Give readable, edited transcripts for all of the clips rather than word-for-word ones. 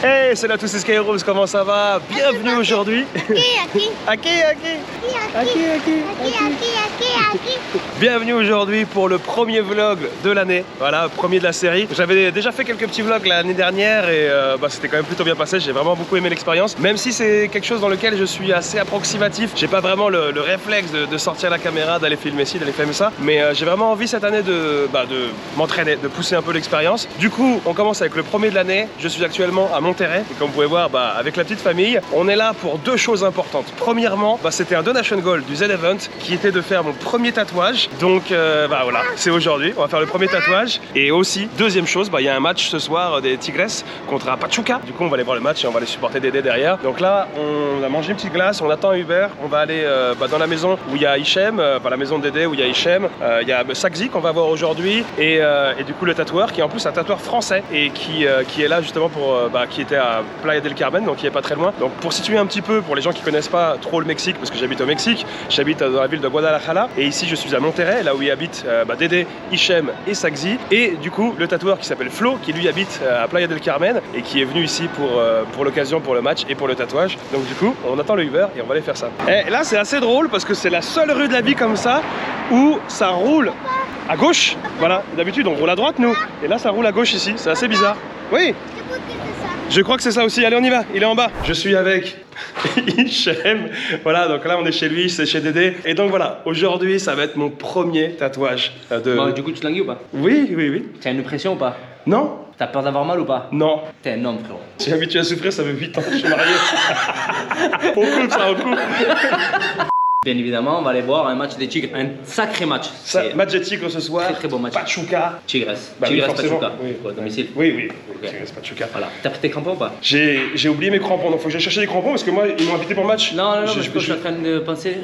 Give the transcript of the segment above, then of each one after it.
Hey, salut à tous, c'est Skyros, comment ça va? Bienvenue aujourd'hui. Bienvenue aujourd'hui pour le premier vlog de l'année, voilà, premier de la série. J'avais déjà fait quelques petits vlogs l'année dernière et c'était quand même plutôt bien passé. J'ai vraiment beaucoup aimé l'expérience, même si c'est quelque chose dans lequel je suis assez approximatif. J'ai pas vraiment le réflexe de sortir la caméra, d'aller filmer ci, d'aller filmer ça, mais j'ai vraiment envie cette année de m'entraîner, de pousser un peu l'expérience. Du coup, on commence avec le premier de l'année. Je suis actuellement à Monterrey et comme vous pouvez voir, avec la petite famille, on est là pour deux choses importantes. Premièrement, c'était un donation goal du Z-Event qui était de faire mon premier tatouage. Donc voilà, c'est aujourd'hui, on va faire le premier tatouage. Et aussi, deuxième chose, il y a un match ce soir des Tigres contre Pachuca. Du coup, on va aller voir le match et on va aller supporter Dédé derrière. Donc là, on a mangé une petite glace, on attend Uber. On va aller dans la maison où il y a Hichem, la maison de Dédé où il y a Hichem. Il y a Sakzi qu'on va voir aujourd'hui et du coup le tatoueur qui est en plus un tatoueur français et qui est là justement qui était à Playa del Carmen, donc qui est pas très loin. Donc pour situer un petit peu, pour les gens qui connaissent pas trop le Mexique, parce que j'habite au Mexique, j'habite dans la ville de Guadalajara et ici je suis à Monterrey, là où il habite Dédé, Hichem et Sakzi, et du coup le tatoueur qui s'appelle Flo, qui lui habite à Playa del Carmen et qui est venu ici pour l'occasion, pour le match et pour le tatouage. Donc du coup on attend le Uber et on va aller faire ça. Et là c'est assez drôle parce que c'est la seule rue de la vie comme ça où ça roule à gauche. Voilà, d'habitude on roule à droite nous, et là ça roule à gauche ici, c'est assez bizarre. Oui, je crois que c'est ça aussi. Allez, on y va, il est en bas. Je suis avec Hichem. Voilà, donc là on est chez lui, c'est chez Dédé. Et donc voilà, aujourd'hui ça va être mon premier tatouage de... Bon, du coup tu te languis ou pas? Oui, oui, oui. T'as une pression ou pas? Non. T'as peur d'avoir mal ou pas? Non. T'es un homme, frérot. Je suis habitué à souffrir, ça fait 8 ans que je suis marié. On coupe ça, on coupe. Bien évidemment, on va aller voir un match des Tigres, un sacré match. Match des Tigres ce soir. Très très beau match. Pachuca. Tigres. Oui, Pachuca. Oui. Au domicile. Oui, oui. Okay. Tigres, Pachuca. Voilà. T'as pris tes crampons ou pas? J'ai oublié mes crampons, donc faut que j'aille chercher des crampons parce que moi ils m'ont invité pour le match. Non, parce que je suis en train de penser.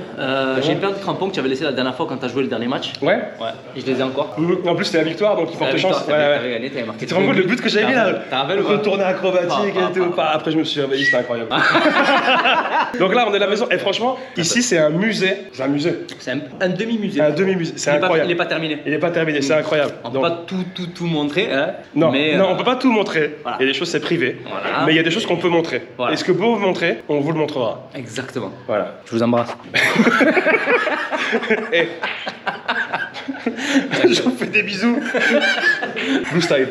J'ai une paire de crampons que tu avais laissé la dernière fois quand t'as joué le dernier match. Ouais. Ouais. Et je les ai encore. En plus c'était la victoire, donc il portait chance. T'avais gagné, t'avais marqué. Tu te rends compte le but que j'avais mis là? T'as rappelé ou pas? Retourné acrobatique et tout. Après je me suis réveillé, c'était incroyable. Donc là on est à la maison et franchement ici c'est un musée. C'est un musée. C'est un demi-musée. Un demi-musée, c'est incroyable. Il n'est pas terminé. Il n'est pas terminé, c'est incroyable. On peut pas tout montrer, hein. Non, mais non, on peut pas tout montrer. Voilà. Il y a des choses c'est privé. Voilà. Mais il y a des choses qu'on peut montrer. Voilà. Et ce que vous pouvez montrer, on vous le montrera. Exactement. Voilà. Je vous embrasse. Et... je vous fais des bisous. Blue Style.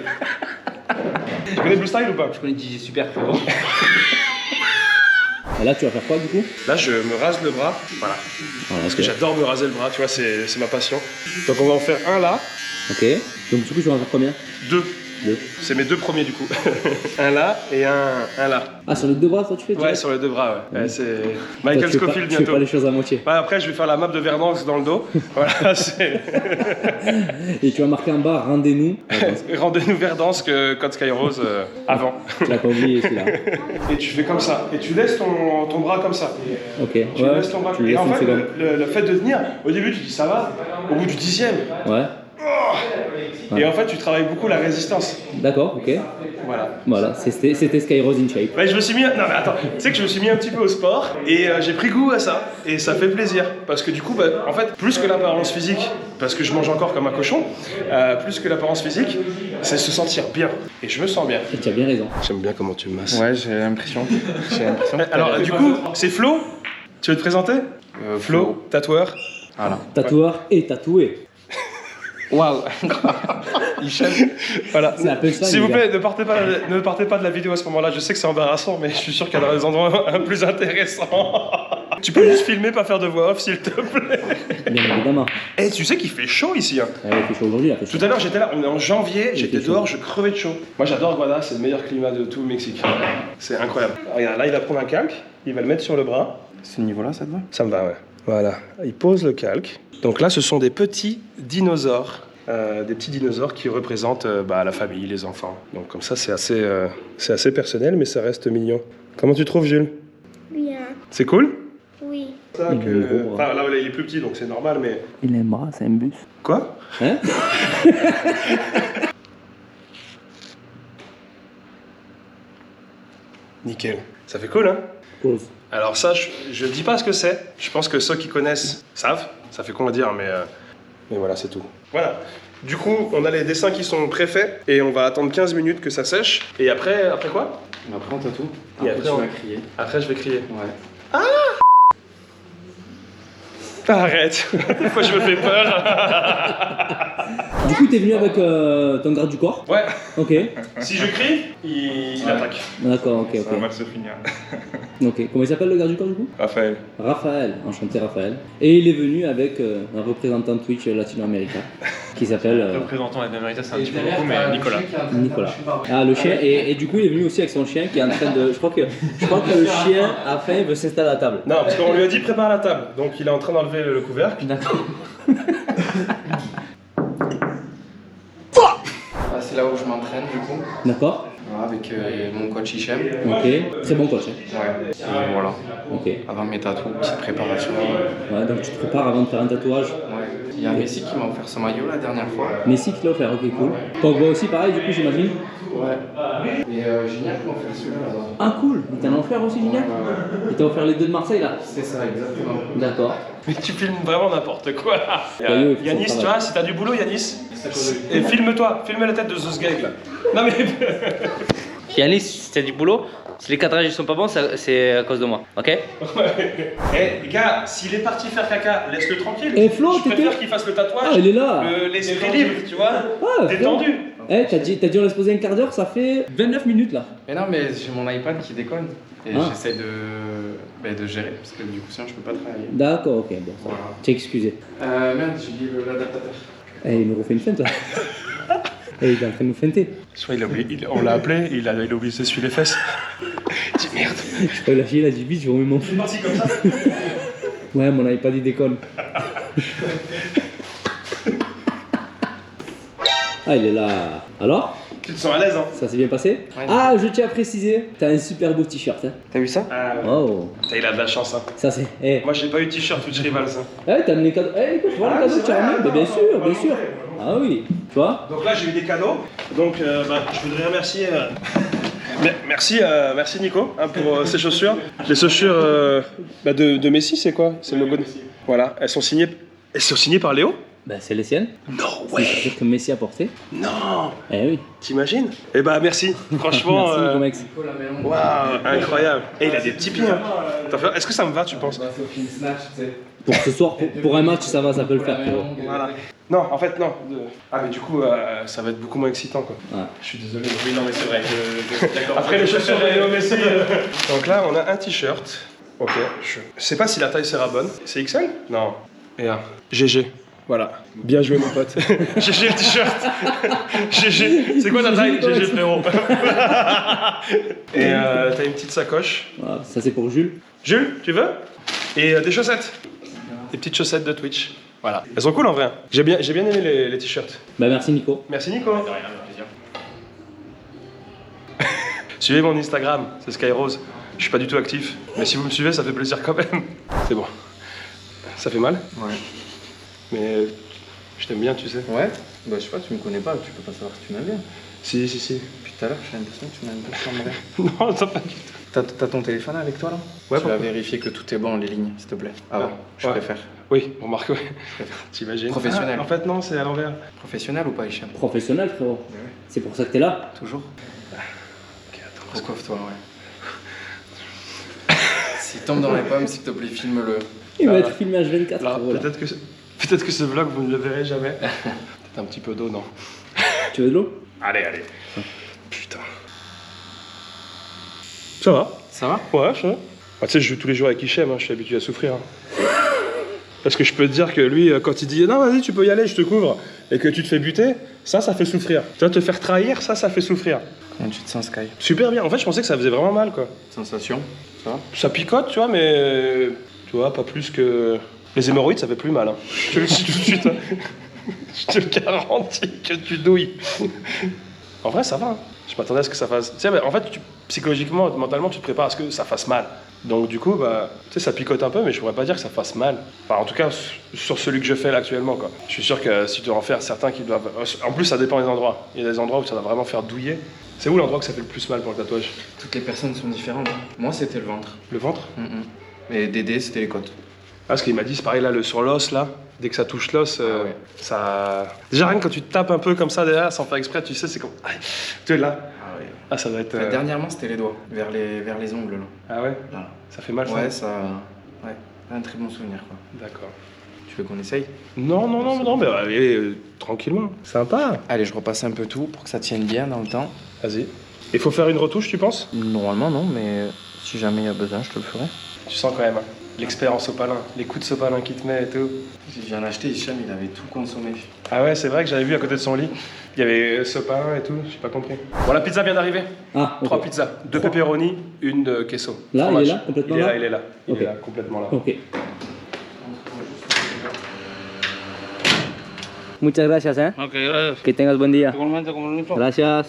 Tu connais Blue Style ou pas? Je connais DJ Super, frérot. Et là, tu vas faire quoi du coup? Là, je me rase le bras. Voilà. Parce que j'adore me raser le bras, tu vois, c'est ma passion. Donc on va en faire un là. Ok. Donc du coup, tu vas en faire combien? Deux. C'est mes deux premiers du coup. Un là et un là. Ah, sur les deux bras, toi tu fais? Ouais, sur les deux bras, ouais. C'est Michael Scofield bientôt. Tu fais pas les choses à moitié. Ouais, après, je vais faire la map de Verdansk dans le dos. Voilà, c'est... Et tu vas marquer en bas, rendez-nous. Rendez-nous Verdansk, Code Skyrose avant. Tu l'as pas oublié celui-là. Et tu fais comme ça. Et tu laisses ton bras comme ça. Ok. Tu laisses ton bras. Et en fait, le fait de tenir, au début, tu dis ça va. Au bout du 10e. Ouais. Et en fait, tu travailles beaucoup la résistance. D'accord, ok. Voilà, c'était Skyros in shape. Ouais, je me suis mis. Non, mais attends, tu sais que je me suis mis un petit peu au sport et j'ai pris goût à ça. Et ça fait plaisir. Parce que du coup, en fait, plus que l'apparence physique, parce que je mange encore comme un cochon, plus que l'apparence physique, c'est se sentir bien. Et je me sens bien. Et tu as bien raison. J'aime bien comment tu me masses. Ouais, j'ai l'impression. Alors, du coup, c'est Flo. Tu veux te présenter? Flo, tatoueur. Voilà. Tatoueur et tatoué. Waouh. Voilà. C'est un peu ça. S'il vous plaît, ne partez pas de la vidéo à ce moment-là. Je sais que c'est embarrassant, mais je suis sûr qu'il y a des endroits plus intéressants. Tu peux juste filmer, pas faire de voix off, s'il te plaît. Bien évidemment. Eh, tu sais qu'il fait chaud ici. Hein. Ouais, il fait chaud aujourd'hui. Tout à l'heure, j'étais là, on est en janvier, j'étais dehors, je crevais de chaud. Moi, j'adore Guada, c'est le meilleur climat de tout le Mexique. C'est incroyable. Regarde, là, il va prendre un calque, il va le mettre sur le bras. Ce niveau-là, ça te va? Ça me va, ouais. Voilà, il pose le calque. Donc là, ce sont des petits dinosaures. Qui représentent la famille, les enfants. Donc comme ça, c'est assez personnel, mais ça reste mignon. Comment tu trouves, Jules? Bien. C'est cool? Oui. Ça, enfin, là, il est plus petit, donc c'est normal, mais... Il a un bras, c'est un bus. Quoi? Hein? Nickel. Ça fait cool, hein? Pause. Alors ça, je dis pas ce que c'est. Je pense que ceux qui connaissent savent. Ça fait con à dire, mais Mais voilà, c'est tout. Voilà. Du coup, on a les dessins qui sont préfaits et on va attendre 15 minutes que ça sèche. Et après quoi? Après, on tatoue. Et Après, après, tu on- vas crier. Après, je vais crier. Ouais. Arrête. Des fois, je me fais peur. Du coup, t'es venu avec ton garde du corps. Ouais. Ok. Si je crie, il attaque. D'accord, ok, Ça va ok. mal se finir. Ok. Comment il s'appelle le garde du corps du coup? Raphaël. Raphaël, enchanté Raphaël. Et il est venu avec un représentant Twitch latino-américain qui s'appelle Représentant Latino-Américain, c'est un petit peu beaucoup, mais Nicolas. Nicolas. Ah, le chien. Et du coup, il est venu aussi avec son chien qui est en train de. Je crois que le chien a faim, il veut s'installer à la table. Non, parce qu'on lui a dit prépare la table. Donc, il est en train d'enlever le couvercle. D'accord. Ah, c'est là où je m'entraîne du coup. D'accord. Voilà, avec mon coach Hichem. Ok. Très bon coach. Hein. Ouais. Et voilà. Ok. Avant mes tatous, petite préparation. Ouais, donc tu te prépares avant de faire un tatouage. Ouais. Il y a Messi qui m'a offert son maillot la dernière fois. Messi qui l'a offert, ok, cool. Pogba aussi, pareil, du coup, j'imagine. Ouais. Et Gignac m'a offert celui-là là-bas. Ah, cool. Il t'en a offert aussi, Gignac? Il t'a offert les deux de Marseille, là? C'est ça, exactement. D'accord. Mais tu filmes vraiment n'importe quoi. Yanis, il faut Yanis, son tu vois, si t'as du boulot, Yanis, et filme-toi, filme la tête de The Sgeg là. Non mais. Yanis, si t'as du boulot, si les cadrages ils sont pas bons, c'est à cause de moi, ok? Eh gars, s'il est parti faire caca, laisse-le tranquille. Eh, Flo, je préfère t'étais- qu'il fasse le tatouage. Ah, il est là. L'esprit libre, tu vois. Ah, Détendu. Eh, t'as dit on laisse poser un quart d'heure, ça fait 29 minutes là. Mais non, mais j'ai mon iPad qui déconne. Et Ah. j'essaie de gérer, parce que du coup, sinon je peux pas travailler. D'accord, ok, bon, ça va. Voilà. T'es excusé. Merde, j'ai dit l'adaptateur. Eh, il nous refait une feinte là. Eh, il est en train de nous feinter. Je crois on l'a appelé, il a oublié de s'essuyer les fesses. Dis merde. Je crois qu'il a chié, il a dit vite, je remets mon. C'est parti comme ça. Ouais, mon iPad il déconne. Ah, il est là. Alors? Tu te sens à l'aise, hein? Ça s'est bien passé? Ouais. Ah, je tiens à préciser, t'as un super beau t-shirt. Hein. T'as vu ça? Oh, Il a de la chance, hein. ça c'est. Eh, Moi j'ai pas eu de t-shirt Twitch Rivals. Hein. eh t'as amené cadeau. Eh, écoute, voilà le cadeau que tu as ramené. Mais bien sûr, bien sûr. Ah oui, tu vois? Donc là j'ai eu des cadeaux. Donc je voudrais remercier. Merci Nico hein, pour ces chaussures. Les chaussures de Messi, c'est quoi? C'est le logo de... Voilà, elles sont signées par Léo. Ben, c'est les siennes. No C'est ce que Messi a porté. Non. Eh oui. T'imagines? Eh bah merci. Franchement. Merci, Nico Mex. Waouh, incroyable. Et il a des petits pieds. Hein. Est-ce que ça me va, tu penses? C'est au film Snatch, tu sais. Pour ce soir, pour un match, ça va, ça peut le faire. Voilà. Non, en fait non. Ah mais du coup, ça va être beaucoup moins excitant quoi. Ouais. Je suis désolé. Oui, non mais c'est vrai. D'accord. Après les chaussures de Léo Messi. Donc là, on a un t-shirt. Ok. Je sais pas si la taille sera bonne. C'est XL? Non. Et là, GG. Voilà. Bien joué mon pote. GG le t-shirt. GG. C'est quoi ta taille? GG frérot. Et t'as une petite sacoche. Voilà, ça c'est pour Jules. Jules, tu veux? Et des chaussettes. Des petites chaussettes de Twitch. Voilà. Elles sont cool en vrai. J'ai bien aimé les t-shirts. Bah merci Nico. Merci Nico. Suivez mon Instagram, c'est Skyrose. Je suis pas du tout actif, mais si vous me suivez, ça fait plaisir quand même. C'est bon. Ça fait mal, Ouais. mais je t'aime bien, tu sais. Ouais? Bah, je sais pas, tu me connais pas, tu peux pas savoir si tu m'aimes bien. Si. Depuis tout à l'heure, j'ai l'impression que tu m'aimes bien en vrai. Non, ça pas du tout. T'as ton téléphone avec toi là? Ouais, Tu vas pourquoi vérifier que tout est bon, les lignes, s'il te plaît. Avant, je Ouais. préfère. Oui, remarque, ouais. T'imagines? Professionnel. Ah, en fait, non, c'est à l'envers. Professionnel ou pas, Hichem? Professionnel frérot. Ouais. C'est pour ça que t'es là. Toujours? Ok, attends. Recoiffe-toi, ouais. S'il tombe dans les pommes, s'il te plaît, filme-le. Il va Ah. être filmé H24 Là, frérot, là. peut-être que ce vlog, vous ne le verrez jamais. Peut-être un petit peu d'eau, non? Tu veux de l'eau? Allez. Putain. Ça va? Ça va? Ouais, ça va. Ah, tu sais, je joue tous les jours avec Hichem, hein, je suis habitué à souffrir. Hein. Parce que je peux te dire que lui, quand il dit non, vas-y, tu peux y aller, je te couvre, et que tu te fais buter, ça fait souffrir. Tu vois, te faire trahir, ça fait souffrir. Comment tu te sens, Sky? Super bien. En fait, je pensais que ça faisait vraiment mal, quoi. Sensation? Ça va? Ça picote, tu vois, mais tu vois, pas plus que. Les hémorroïdes, ça fait plus mal. Hein. Je te le dis tout de suite. Hein. Je te le garantis que tu douilles. En vrai, ça va. Hein. Je m'attendais à ce que ça fasse. Tu sais, en fait, psychologiquement, mentalement, tu te prépares à ce que ça fasse mal. Donc, du coup, bah, tu sais, ça picote un peu, mais je pourrais pas dire que ça fasse mal. Enfin, en tout cas, sur celui que je fais là actuellement, quoi. Je suis sûr que si tu dois en faire certains qui doivent. En plus, ça dépend des endroits. Il y a des endroits où ça doit vraiment faire douiller. C'est où l'endroit que ça fait le plus mal pour le tatouage? Toutes les personnes sont différentes. Moi, c'était le ventre. Le ventre? Et Dédé, c'était les côtes. Ah, parce qu'il m'a dit, c'est pareil là, sur l'os là, Dès que ça touche l'os, ouais. ça... Déjà rien que quand tu te tapes un peu comme ça derrière, sans faire exprès, tu sais, c'est comme... Ah, tu es là. Ah ouais. Ah, ça doit être... Dernièrement, c'était les doigts, vers les ongles là. Ah ouais? Voilà. Ça fait mal, Ouais, ça? Ouais, un très bon souvenir quoi. D'accord. Tu veux qu'on essaye? Non, mais allez, tranquillement. Sympa. Allez, je repasse un peu tout pour que ça tienne bien dans le temps. Vas-y. Il faut faire une retouche, tu penses? Normalement non, mais si jamais il y a besoin, je te le ferai. Tu sens quand même l'expert en sopalin, les coups de sopalin qu'il te met et tout. Je viens d'acheter, Hicham, il avait tout consommé. Ah ouais, c'est vrai que j'avais vu à côté de son lit. Il y avait sopalin et tout, j'ai pas compris. Bon, la pizza vient d'arriver. Ah, ok. 3 pizzas, 2 pepperoni, une de queso. Là, Fromage. il est là, complètement il est là là? Il est là, il Ok. est là, complètement là. Ok. Muchas gracias, ¿eh? Ok, gracias. Que tengas buen día. Igualmente, como lo mismo. Gracias.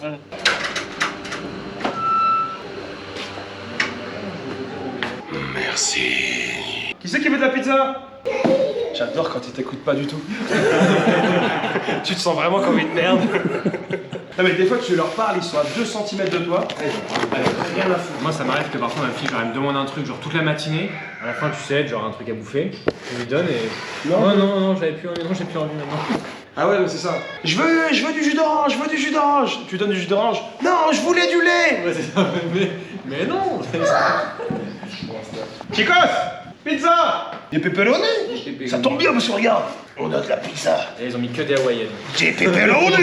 Merci. Qui c'est qui veut de la pizza? J'adore quand il t'écoute pas du tout. Tu te sens vraiment comme une merde. Non mais des fois tu leur parles, ils sont à 2 cm de toi. Rien à foutre. Moi, ça m'arrive que parfois ma fille, genre, elle me demande un truc, genre toute la matinée. À la fin, tu sais, genre un truc à bouffer. Je lui donne et. Non. Non, j'ai plus envie maintenant. Ah ouais, mais c'est ça. Je veux du jus d'orange, je veux du jus d'orange. Tu donnes du jus d'orange? Non, je voulais du lait. Ouais, c'est ça, mais non. Chicos, pizza. Des pepperoni. Ça tombe bien parce que regarde, on a de la pizza. Et ils ont mis que des hawaïennes. Des pepperoni.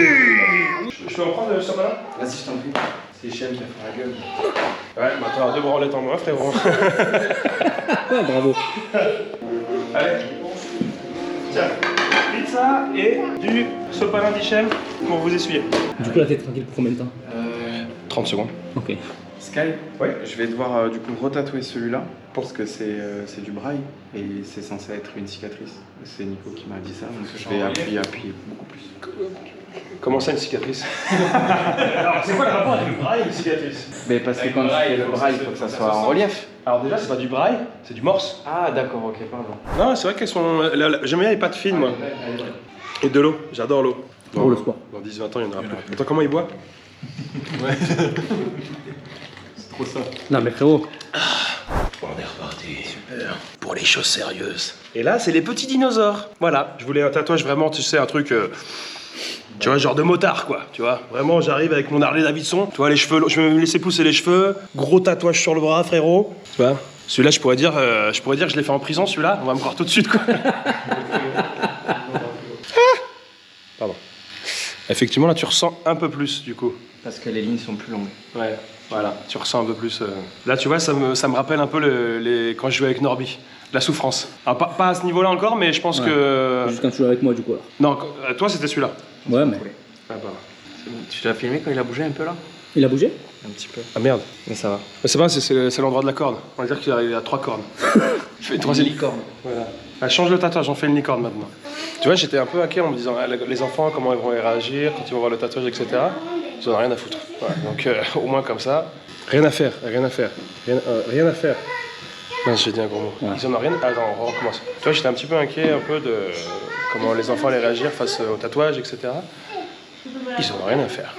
Je peux en prendre ce malin? Vas-y, je t'en prie. C'est Hicham qui a fait la gueule. Ouais, bah t'as 2 branlettes en moins, frérot. Ouais, bravo. Allez. Tiens, pizza et du sopalin d'Hichem pour vous essuyer. Du coup, là, t'es tranquille pour combien de temps? 30 secondes. Ok. Sky, Ouais. je vais devoir du coup retatouer celui-là parce que c'est du braille et c'est censé être une cicatrice. C'est Nico qui m'a dit ça, donc je vais appuyer beaucoup plus. Comment ça, une cicatrice? Alors, c'est quoi le rapport avec le braille et une cicatrice? Mais parce que quand tu fais le braille, il faut que ça soit en relief. Alors déjà, c'est pas du braille, c'est du morse. Ah d'accord, ok, pardon. Non, c'est vrai qu'elles sont... J'aime bien les pâtes fines, moi. Et de l'eau, j'adore l'eau. Pour le sport. Dans 10-20 ans, il y en aura plus. Attends, comment il boit? Trop ça. Non, mais frérot. On est reparti. Super. Pour les choses sérieuses. Et là, c'est les petits dinosaures. Voilà, je voulais un tatouage vraiment, tu sais, un truc... tu vois, genre de motard, quoi. Tu vois, vraiment, j'arrive avec mon Harley Davidson. Tu vois, les cheveux... Je vais me laisser pousser les cheveux. Gros tatouage sur le bras, frérot. Tu vois, celui-là, je pourrais dire que je l'ai fait en prison, celui-là. On va me croire tout de suite, quoi. Pardon. Effectivement, là, tu ressens un peu plus, du coup. Parce que les lignes sont plus longues. Ouais, voilà, tu ressens un peu plus. Là, tu vois, ça me rappelle un peu quand je jouais avec Norby, la souffrance. Alors, pas à ce niveau-là encore, mais je pense Ouais. que. Juste quand tu joues avec moi, du coup, alors. Non, toi, c'était celui-là. Ouais, mais. Ah, bah. Tu l'as filmé quand il a bougé un peu là? Il a bougé? Un petit peu. Ah merde. Mais ça va. C'est pas, c'est l'endroit de la corde. On va dire qu'il est arrivé à 3 cordes. Je fais une troisième. licorne. Voilà. Ah, change le tatouage, j'en fais une licorne maintenant. Tu vois, j'étais un peu inquiet en me disant, ah, les enfants, comment ils vont réagir quand ils vont voir le tatouage, etc. Ils en ont rien à foutre. Voilà. Donc, au moins comme ça, rien à faire. Rien à faire. Non, j'ai dit un gros mot. Ouais. Ils en ont rien. Attends, on recommence. Tu vois, j'étais un petit peu inquiet un peu de comment les enfants allaient réagir face au tatouage, etc. Ils en ont rien à faire.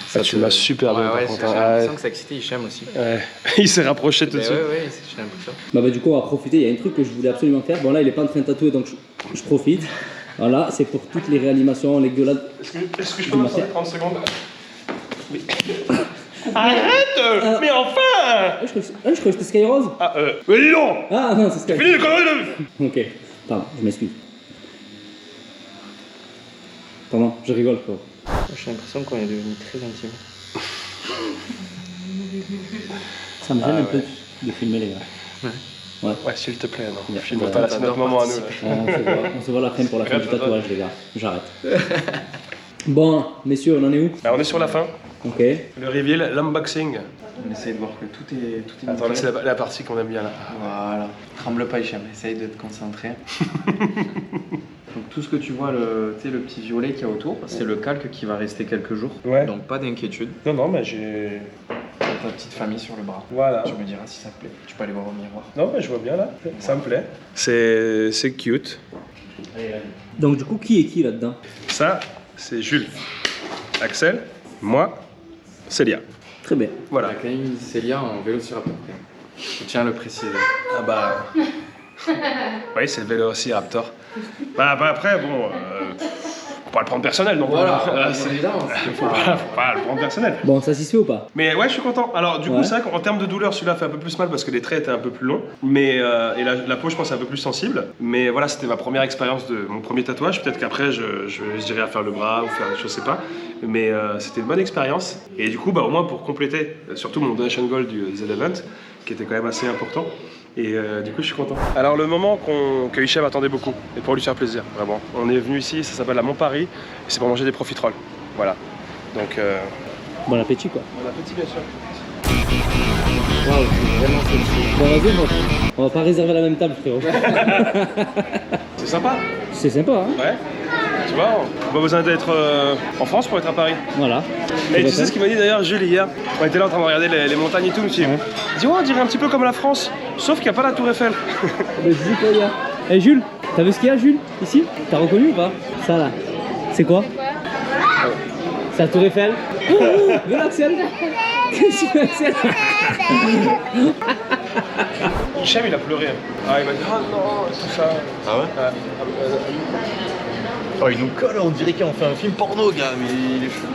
Ça, tu m'as super bien, par contre. J'ai Hein. l'impression que ça excitait Hicham aussi. Ouais. Il s'est rapproché tout de suite. Ouais, j'ai l'impression. Bah, du coup, on va profiter. Il y a un truc que je voulais absolument faire. Bon, là, il est pas en train de tatouer, donc je profite. Voilà, c'est pour toutes les réanimations, les gueulades. Est-ce que je peux m'attendre 30 secondes? Mais... Arrête Mais enfin Ah, je croyais que c'était Sky Rose. Ah, mais dis donc Ah, non, c'est Sky. Fini les conneries de... Ok, pardon, je m'excuse. Pardon, je rigole, quoi. J'ai l'impression qu'on est devenu très intime. Ça me gêne un peu de filmer, les gars. Ouais, s'il te plaît, non. Yeah. Filme Ouais, pas là, c'est notre moment à nous. Là. On se voit la fin pour la fin du tatouage, les gars. J'arrête. Bon, messieurs, on en est où? Alors, on est sur la fin. Ok. Le reveal, l'unboxing. On essaye de voir que tout est Attends, là, nickel. c'est la partie qu'on aime bien, là. Voilà. Tremble pas Hicham, essaye de te concentrer. Donc tout ce que tu vois, le petit violet qu'il y a autour, c'est le calque qui va rester quelques jours. Ouais. Donc pas d'inquiétude. Non, mais j'ai... T'as ta petite famille sur le bras. Voilà. Tu me diras si ça te plaît. Tu peux aller voir au miroir. Non, mais je vois bien, là. Ça me plaît. C'est cute. Donc, du coup, qui est qui là-dedans? Ça, c'est Jules. Axel, moi, Célia. Très bien. Voilà. On a quand même mis Célia en vélociraptor. Je tiens à le préciser. Ah bah... Oui, c'est le Vélociraptor. Bah, après, bon, faut pas le prendre personnel non plus. Voilà, C'est- évidemment. faut pas le prendre personnel. Bon, ça s'y fait ou pas? Mais ouais, je suis content. Alors, du coup, Ouais. c'est vrai qu'en termes de douleur, celui-là fait un peu plus mal parce que les traits étaient un peu plus longs. Mais, et la peau, je pense, est un peu plus sensible. Mais voilà, c'était ma première expérience de mon premier tatouage. Peut-être qu'après, je dirais à faire le bras ou faire, je sais pas. Mais c'était une bonne expérience. Et du coup, bah, au moins pour compléter, surtout mon donation goal du Z-Event, qui était quand même assez important. Et du coup, je suis content. Alors, le moment que Hicham attendait beaucoup, et pour lui faire plaisir, vraiment. On est venu ici, ça s'appelle la Montparis, et c'est pour manger des profiteroles. Voilà. Donc, Bon appétit quoi. bon appétit, bien sûr. Waouh, c'est vraiment sexy. Bon, vas-y, on va pas réserver la même table, frérot. C'est sympa. C'est sympa, hein? Ouais. Tu vois, on n'a pas besoin d'être en France pour être à Paris. Voilà. Et tu sais ce qu'il m'a dit d'ailleurs Jules hier? On était là en train de regarder les montagnes et tout, il me dit ouais, on dirait un petit peu comme la France, sauf qu'il n'y a pas la tour Eiffel. Mais dis quoi, il y a. Eh Jules, t'as vu ce qu'il y a, Jules? Ici? T'as reconnu ou pas? Ça là. C'est quoi? C'est la tour Eiffel. Viens Axel. Qu'est-ce que Axel? Hicham il a pleuré. Ah il m'a dit oh non, tout ça. Ah ouais? Oh, il nous colle, on dirait qu'on fait un film porno, gars, mais il est fou.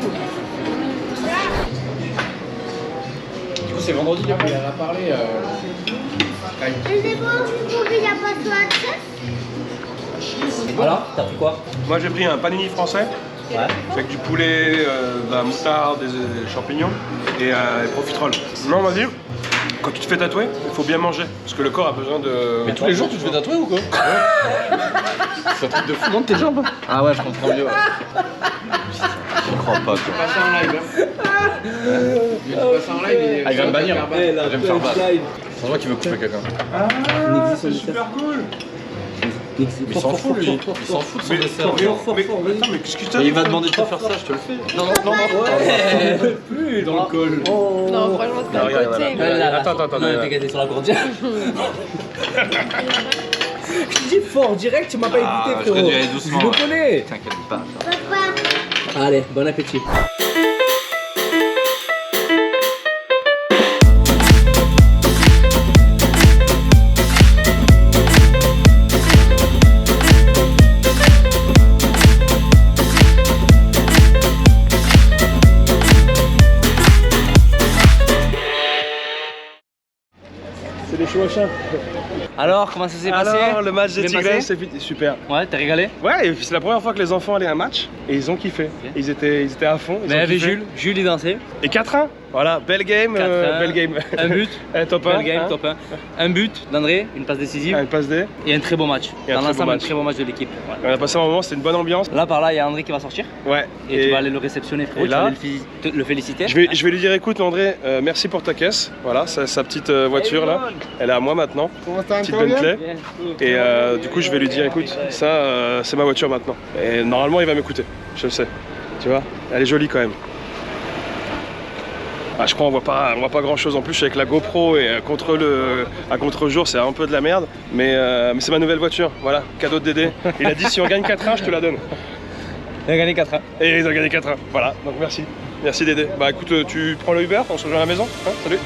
Du coup, c'est vendredi, là, il en a parlé. Mais c'est bon, pour qu'il n'y a pas de accès. Alors, t'as pris quoi? Moi j'ai pris un panini français, Ouais. avec du poulet, de la moutarde, des champignons et des profiteroles. Non, on m'a dit, quand tu te fais tatouer, il faut bien manger, parce que le corps a besoin de... Mais tous les jours, tu te fais tatouer ou quoi? C'est un truc de fou, non, de tes jambes? Ah ouais, je comprends mieux. Ouais. J'y crois pas, quoi. Pas ça en live. Il pas ça en live. Ah, il va me bannir. Eh, la Je vais me faire battre. punchline. C'est moi qui veux couper quelqu'un. Ah, N'existe c'est pas. super cool. Mais il s'en fout, lui. Il s'en fout de son Mais, dessert. attends, mais qu'est-ce que tu Et il va demander de te faire ça, je te le fais. Non, non, non, non. Ouais. Plus dans le col. Non, franchement, c'est Non, un regarde, côté. regarde. Attends, Non, t'inquiète, t'es sur la gourdière. Je dis fort, direct, tu m'as pas Ah, écouté, je frérot. vais y aller doucement, Je le ouais. connais. T'inquiète pas. Papa, Allez, bon appétit. C'est des chouachins. Alors, comment ça s'est passé? Alors, le match des Bien Tigres, passé c'est super. Ouais, t'as régalé? Ouais, et puis c'est la première fois que les enfants allaient à un match et ils ont kiffé. Ils étaient à fond. Ils Mais ont avec kiffé. Jules il dansait. Et 4-1. Voilà, belle game. 4-1, Belle game. un but. Top 1. Belle game, top 1. Un but d'André, une passe décisive Une passe D. et un très beau match. Et un Dans très beau l'ensemble, un match. très beau match de l'équipe. Ouais. On a passé un moment, c'était une bonne ambiance. Là, par là, il y a André qui va sortir Ouais. et tu vas aller le réceptionner, frérot. et Tu vas là, aller le féliciter. je vais lui dire écoute André, merci pour ta caisse. Voilà, sa petite voiture là. Elle est à moi maintenant. Petite Bentley. Bien. Et du coup, je vais lui dire écoute, ça c'est ma voiture maintenant. Et normalement, il va m'écouter. Je le sais. Tu vois, elle est jolie quand même. Ah, je crois on voit pas grand chose en plus. Je suis avec la GoPro et à contre-jour, c'est un peu de la merde. Mais c'est ma nouvelle voiture. Voilà, cadeau de Dédé. Il a dit si on gagne 4-1, je te la donne. Il a gagné 4-1. Et ils ont gagné 4-1. Voilà, donc merci. Merci Dédé. Bah écoute, tu prends le Uber, on se rejoint à la maison. Hein, salut.